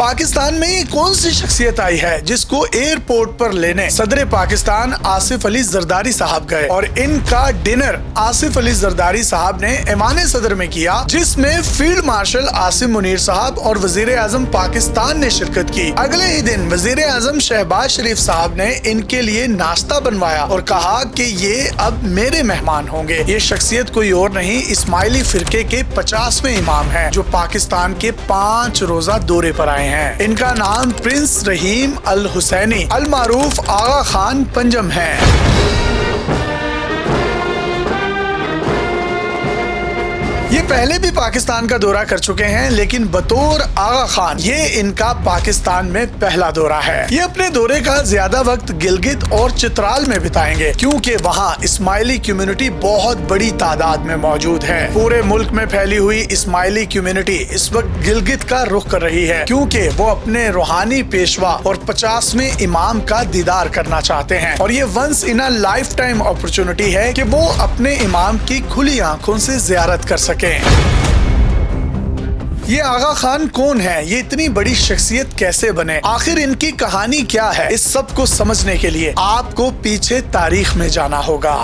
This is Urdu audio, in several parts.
پاکستان میں یہ کون سی شخصیت آئی ہے جس کو ایئرپورٹ پر لینے صدر پاکستان آصف علی زرداری صاحب گئے اور ان کا ڈنر آصف علی زرداری صاحب نے ایوان صدر میں کیا، جس میں فیلڈ مارشل عاصم منیر صاحب اور وزیر اعظم پاکستان نے شرکت کی۔ اگلے ہی دن وزیر اعظم شہباز شریف صاحب نے ان کے لیے ناشتہ بنوایا اور کہا کہ یہ اب میرے مہمان ہوں گے۔ یہ شخصیت کوئی اور نہیں، اسماعیلی فرقے کے 50ویں امام ہیں جو پاکستان کے 5 روزہ دورے پر آئے ہیں۔ ان کا نام پرنس رحیم الحسینی المعروف آغا خان پنجم ہے۔ یہ پہلے بھی پاکستان کا دورہ کر چکے ہیں، لیکن بطور آغا خان یہ ان کا پاکستان میں پہلا دورہ ہے۔ یہ اپنے دورے کا زیادہ وقت گلگت اور چترال میں بتائیں گے، کیونکہ وہاں اسماعیلی کمیونٹی بہت بڑی تعداد میں موجود ہے۔ پورے ملک میں پھیلی ہوئی اسماعیلی کمیونٹی اس وقت گلگت کا رخ کر رہی ہے، کیونکہ وہ اپنے روحانی پیشوا اور 50ویں امام کا دیدار کرنا چاہتے ہیں، اور یہ once in a lifetime opportunity ہے کہ وہ اپنے امام کی کھلی آنکھوں سے زیارت کر سکیں۔ یہ آغا خان کون ہے؟ یہ اتنی بڑی شخصیت کیسے بنے؟ آخر ان کی کہانی کیا ہے؟ اس سب کو سمجھنے کے لیے آپ کو پیچھے تاریخ میں جانا ہوگا۔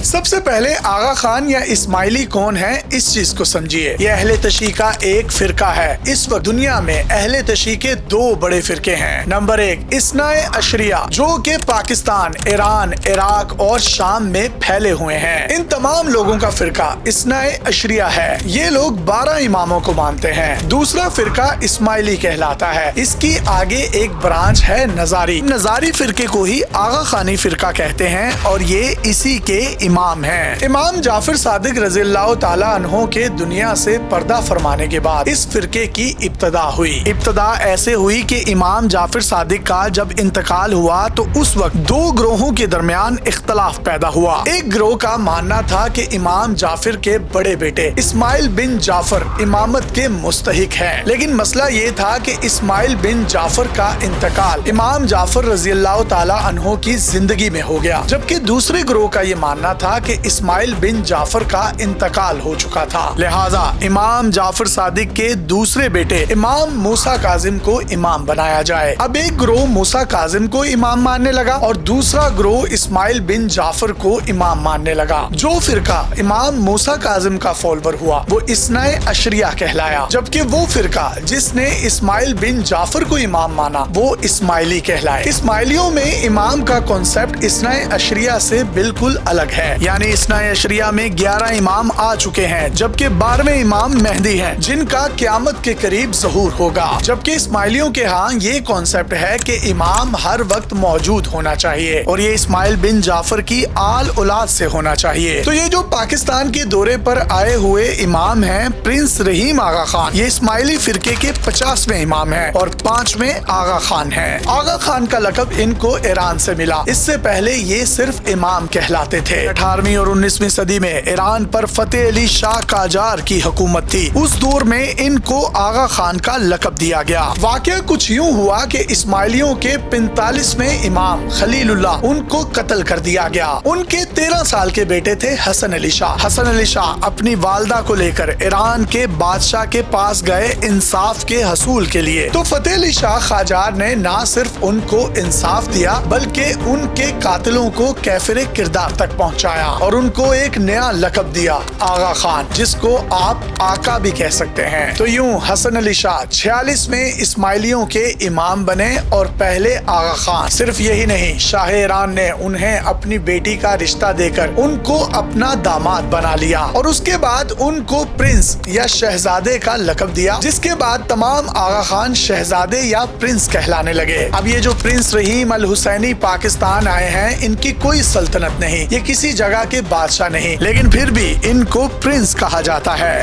سب سے پہلے آغا خان یا اسماعیلی کون ہے، اس چیز کو سمجھیے۔ یہ اہل تشیع کا ایک فرقہ ہے۔ اس وقت دنیا میں اہل تشیع کے 2 بڑے فرقے ہیں۔ نمبر 1 اثنا عشریہ، جو کہ پاکستان، ایران، عراق اور شام میں پھیلے ہوئے ہیں۔ ان تمام لوگوں کا فرقہ اثنا عشریہ ہے۔ یہ لوگ 12 اماموں کو مانتے ہیں۔ دوسرا فرقہ اسماعیلی کہلاتا ہے۔ اس کی آگے ایک برانچ ہے نظاری۔ نظاری فرقے کو ہی آغا خانی فرقہ کہتے ہیں اور یہ اسی کے امام ہیں۔ امام جعفر صادق رضی اللہ تعالی عنہ کے دنیا سے پردہ فرمانے کے بعد اس فرقے کی ابتدا ہوئی۔ ابتدا ایسے ہوئی کہ امام جعفر صادق کا جب انتقال ہوا تو اس وقت 2 گروہوں کے درمیان اختلاف پیدا ہوا۔ ایک گروہ کا ماننا تھا کہ امام جعفر کے بڑے بیٹے اسماعیل بن جعفر امامت کے مستحق ہیں، لیکن مسئلہ یہ تھا کہ اسماعیل بن جعفر کا انتقال امام جعفر رضی اللہ تعالی عنہ کی زندگی میں ہو گیا، جبکہ دوسرے گروہ کا یہ ماننا تھا کہ اسماعیل بن جعفر کا انتقال ہو چکا تھا، لہٰذا امام جعفر صادق کے دوسرے بیٹے امام موسیٰ کاظم کو امام بنایا جائے۔ اب ایک گروہ موسیٰ کاظم کو امام ماننے لگا اور دوسرا گروہ اسماعیل بن جعفر کو امام ماننے لگا۔ جو فرقہ امام موسیٰ کاظم کا فالوور ہوا وہ اثنا عشریہ کہلایا، جبکہ وہ فرقہ جس نے اسماعیل بن جعفر کو امام مانا وہ اسماعیلی کہلائے۔ اسماعیلیوں میں امام کا کانسیپٹ اثنا عشریہ سے بالکل الگ ہے، یعنی اثنا عشریہ میں 11 امام آ چکے ہیں، جبکہ 12ویں امام مہدی ہیں جن کا قیامت کے قریب ظہور ہوگا، جبکہ اسماعیلیوں کے ہاں یہ کانسیپٹ ہے کہ امام ہر وقت موجود ہونا چاہیے اور یہ اسماعیل بن جعفر کی آل اولاد سے ہونا چاہیے۔ تو یہ جو پاکستان کے دورے پر آئے ہوئے امام ہیں پرنس رحیم آغا خان، یہ اسماعیلی فرقے کے 50ویں امام ہیں اور 5ویں آغا خان ہیں۔ آغا خان کا لقب ان کو ایران سے ملا، اس سے پہلے یہ صرف امام کہلاتے تھے۔ 18ویں اور 19ویں صدی میں ایران پر فتح علی شاہ قاجار کی حکومت تھی، اس دور میں ان کو آغا خان کا لقب دیا گیا۔ واقعہ کچھ یوں ہوا کہ اسماعیلیوں کے 45ویں امام خلیل اللہ ان کو قتل کر دیا گیا۔ ان کے 13 سال کے بیٹے تھے حسن علی شاہ۔ حسن علی شاہ اپنی والدہ کو لے کر ایران کے بادشاہ کے پاس گئے انصاف کے حصول کے لیے، تو فتح علی شاہ قاجار نے نہ صرف ان کو انصاف دیا بلکہ ان کے قاتلوں کو کیفر کردار تک پہنچایا اور ان کو ایک نیا لقب دیا، آغا خان، جس کو آپ آقا بھی کہہ سکتے ہیں۔ تو یوں حسن علی شاہ 46 میں اسماعیلیوں کے امام بنے اور پہلے آغا خان۔ صرف یہی نہیں، شاہ ایران نے انہیں اپنی بیٹی کا رشتہ دے کر ان کو اپنا داماد بنا لیا اور اس کے بعد ان کو پرنس یا شہزادے کا لقب دیا، جس کے بعد تمام آغا خان شہزادے یا پرنس کہلانے لگے۔ اب یہ جو پرنس رحیم الحسینی پاکستان آئے ہیں، ان کی کوئی سلطنت نہیں، یہ کسی جگہ کے بادشاہ نہیں، لیکن پھر بھی ان کو پرنس کہا جاتا ہے۔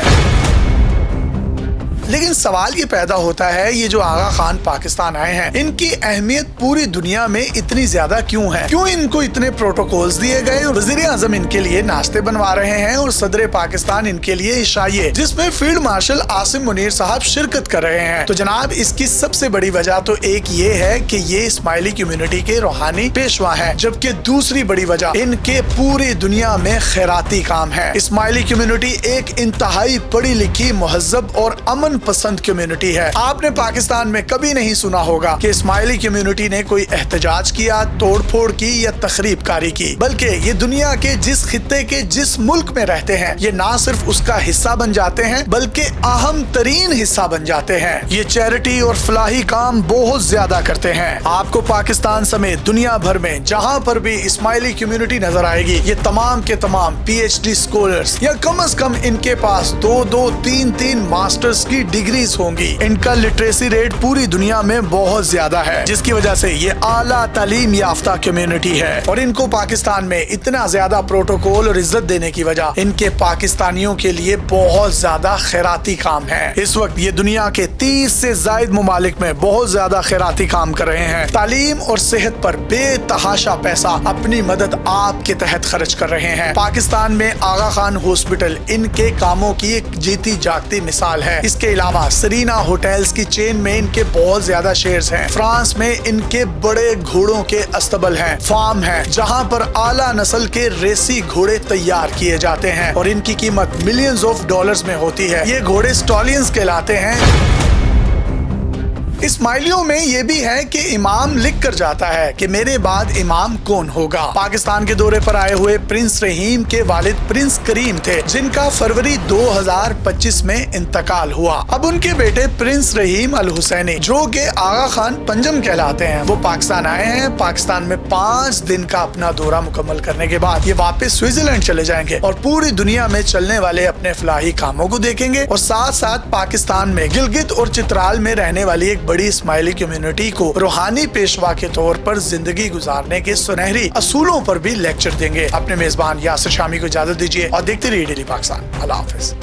لیکن سوال یہ پیدا ہوتا ہے، یہ جو آغا خان پاکستان آئے ہیں ان کی اہمیت پوری دنیا میں اتنی زیادہ کیوں ہے؟ کیوں ان کو اتنے پروٹوکولز دیے گئے اور وزیر اعظم ان کے لیے ناشتے بنوا رہے ہیں اور صدر پاکستان ان کے لیے عشائیے جس میں فیلڈ مارشل عاصم منیر صاحب شرکت کر رہے ہیں؟ تو جناب اس کی سب سے بڑی وجہ تو ایک یہ ہے کہ یہ اسماعیلی کمیونٹی کے روحانی پیشوا ہیں، جبکہ دوسری بڑی وجہ ان کے پوری دنیا میں خیراتی کام ہے۔ اسماعیلی کمیونٹی ایک انتہائی پڑھی لکھی، مہذب اور امن امن پسند کمیونٹی ہے. آپ نے پاکستان میں کبھی نہیں سنا ہوگا کہ اسماعیلی کمیونٹی نے کوئی احتجاج کیا, توڑ پھوڑ کی یا تخریب کاری کی, بلکہ یہ دنیا کے جس خطے کے جس ملک میں رہتے ہیں یہ نہ صرف اس کا حصہ بن جاتے ہیں بلکہ اہم ترین حصہ بن جاتے ہیں. یہ چیریٹی اور فلاحی کام بہت زیادہ کرتے ہیں. آپ کو پاکستان سمیت دنیا بھر میں جہاں پر بھی اسماعیلی کمیونٹی نظر آئے گی, یہ تمام کے تمام پی ایچ ڈی اسکالرز یا کم از کم ان کے پاس 2-3 ماسٹرز کی ڈگریز ہوں گی. ان کا لٹریسی ریٹ پوری دنیا میں بہت زیادہ ہے, جس کی وجہ سے یہ اعلیٰ تعلیم یافتہ کمیونٹی ہے. اور ان کو پاکستان میں اتنا زیادہ پروٹوکول اور عزت دینے کی وجہ ان کے پاکستانیوں کے لیے بہت زیادہ خیراتی کام ہے. اس وقت یہ دنیا کے 30 سے زائد ممالک میں بہت زیادہ خیراتی کام کر رہے ہیں. تعلیم اور صحت پر بے تحاشا پیسہ اپنی مدد آپ کے تحت خرچ کر رہے ہیں. پاکستان میں آغا خان ہاسپٹل ان کے کاموں کی ایک جیتی جاگتی مثال ہے. اس کے علاوہ سرینا ہوٹلز کی چین میں ان کے بہت زیادہ شیئرز ہیں. فرانس میں ان کے بڑے گھوڑوں کے استبل ہیں, فارم ہیں, جہاں پر اعلیٰ نسل کے ریسی گھوڑے تیار کیے جاتے ہیں اور ان کی قیمت ملینز آف ڈالرز میں ہوتی ہے. یہ گھوڑے سٹالینز کہلاتے ہیں. اسماعیلیوں میں یہ بھی ہے کہ امام لکھ کر جاتا ہے کہ میرے بعد امام کون ہوگا. پاکستان کے دورے پر آئے ہوئے پرنس رحیم کے والد پرنس کریم تھے, جن کا فروری 2025 میں انتقال ہوا. اب ان کے بیٹے پرنس رحیم الحسینی, جو کہ آغا خان پنجم کہلاتے ہیں, وہ پاکستان آئے ہیں. پاکستان میں 5 دن کا اپنا دورہ مکمل کرنے کے بعد یہ واپس سوئٹزرلینڈ چلے جائیں گے اور پوری دنیا میں چلنے والے اپنے فلاحی کاموں کو دیکھیں گے, اور ساتھ ساتھ پاکستان میں گلگت اور چترال میں رہنے والی ایک بڑی اسماعیلی کمیونٹی کو روحانی پیشوا کے طور پر زندگی گزارنے کے سنہری اصولوں پر بھی لیکچر دیں گے. اپنے میزبان یاسر شامی کو اجازت دیجیے اور دیکھتے رہیے ڈیلی پاکستان. اللہ حافظ.